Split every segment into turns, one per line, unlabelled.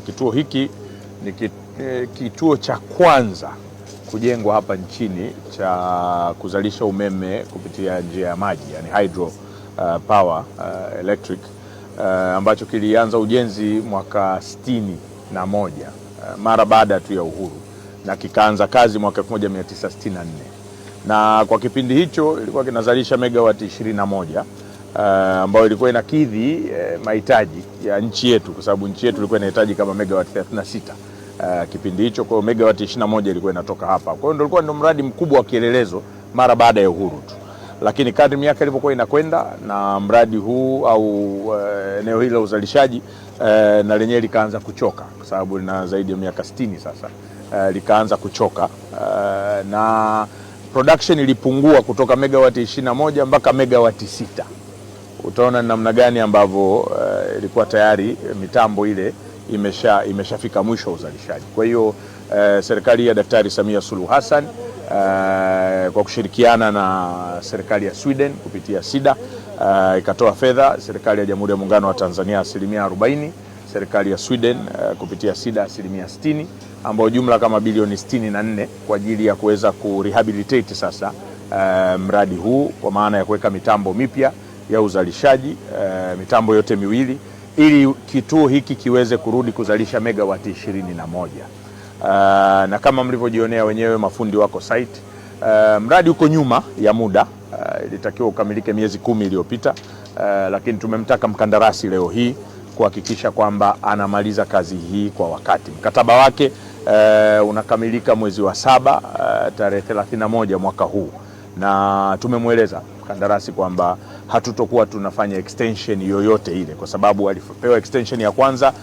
Kituo hiki ni kituo cha kwanza kujengwa hapa nchini cha kuzalisha umeme kupitia njia ya maji, yani hydro power electric, ambacho kilianza ujenzi mwaka 61 mara baada tu ya uhuru, na kikaanza kazi mwaka 1964, na kwa kipindi hicho ilikuwa kinazalisha megawati 21 ambayo ilikuwa inakidhi mahitaji ya nchi yetu, kwa sababu nchi yetu ilikuwa inahitaji kama megawati 36 kipindi hicho. Kwa megawati 21 ilikuwa inatoka hapa. Kwa hiyo ndio mradi mkubwa wa kielelezo mara baada ya uhuru tu, lakini kadri miaka ilivyokuwa inakwenda na mradi huu au eneo hili la uzalishaji na lenyewe likaanza kuchoka, kwa sababu lina zaidi ya miaka 60 sasa, likaanza kuchoka na production ilipungua kutoka megawati 21 mpaka megawati 6. Utaona namna gani ambavyo ilikuwa tayari mitambo ile imeshafika mwisho wa uzalishaji. Kwa hiyo serikali ya Daktari Samia Suluhu Hassan kwa kushirikiana na serikali ya Sweden kupitia SIDA ikatoa fedha, serikali ya Jamhuri ya Muungano wa Tanzania 40%, serikali ya Sweden kupitia SIDA 60%, ambao jumla kama bilioni 64 kwa ajili ya kuweza kurehabilitate sasa mradi huu, kwa maana ya kuweka mitambo mipya ya uzalishaji, mitambo yote miwili, ili kituo hiki kiweze kurudi kuzalisha megawati 21. Na kama mlivyojionea wenyewe, mafundi wako site. Mradi uko nyuma ya muda, ilitakiwa ukamilike miezi 10 iliyopita, lakini tumemtaka mkandarasi leo hii kuhakikisha kwamba anamaliza kazi hii kwa wakati. Mkataba wake unakamilika mwezi wa 7 tarehe 31 mwaka huu, na tumemweleza mkandarasi kwamba hatutokuwa tunafanya extension yoyote ile, kwa sababu alipewa extension ya kwanza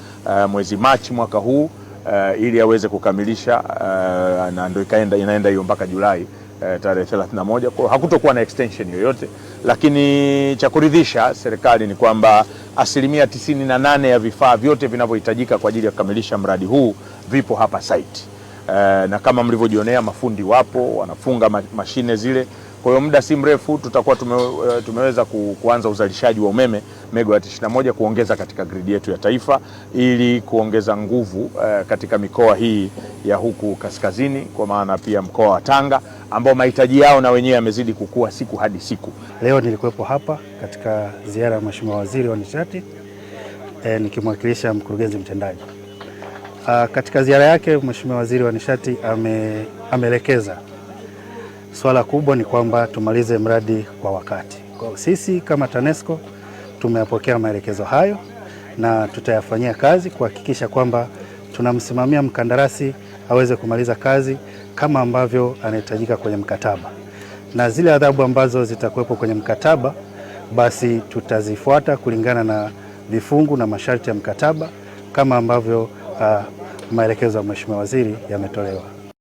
mwezi Machi mwaka huu ili aweze kukamilisha, na ndio inaenda hiyo mpaka Julai tarehe 31. Kwa hakutokuwa na extension yoyote, lakini cha kuridhisha serikali ni kwamba 98% ya vifaa vyote vinavyohitajika kwa ajili ya kukamilisha mradi huu vipo hapa site, na kama mlivyojionea mafundi wapo wanafunga mashine zile. Kwa hiyo muda si mrefu tutakuwa tumeweza kuanza uzalishaji wa umeme megawati 21, kuongeza katika gridi yetu ya taifa, ili kuongeza nguvu katika mikoa hii ya huku kaskazini, kwa maana pia mkoa wa Tanga ambao mahitaji yao na wenyewe yamezidi kukua siku hadi siku.
Leo nilikuwepo hapa katika ziara ya Mheshimiwa Waziri wa Nishati nikimwakilisha mkurugenzi mtendaji. Katika ziara yake Mheshimiwa Waziri wa Nishati ameelekeza swala kubwa ni kwamba tumalize mradi kwa wakati. Kwa sisi kama TANESCO tumeyapokea maelekezo hayo na tutayafanyia kazi kuhakikisha kwamba tunamsimamia mkandarasi aweze kumaliza kazi kama ambavyo anahitajika kwenye mkataba, na zile adhabu ambazo zitakuwepo kwenye mkataba basi tutazifuata kulingana na vifungu na masharti ya mkataba kama ambavyo maelekezo ya Mheshimiwa Waziri yametolewa.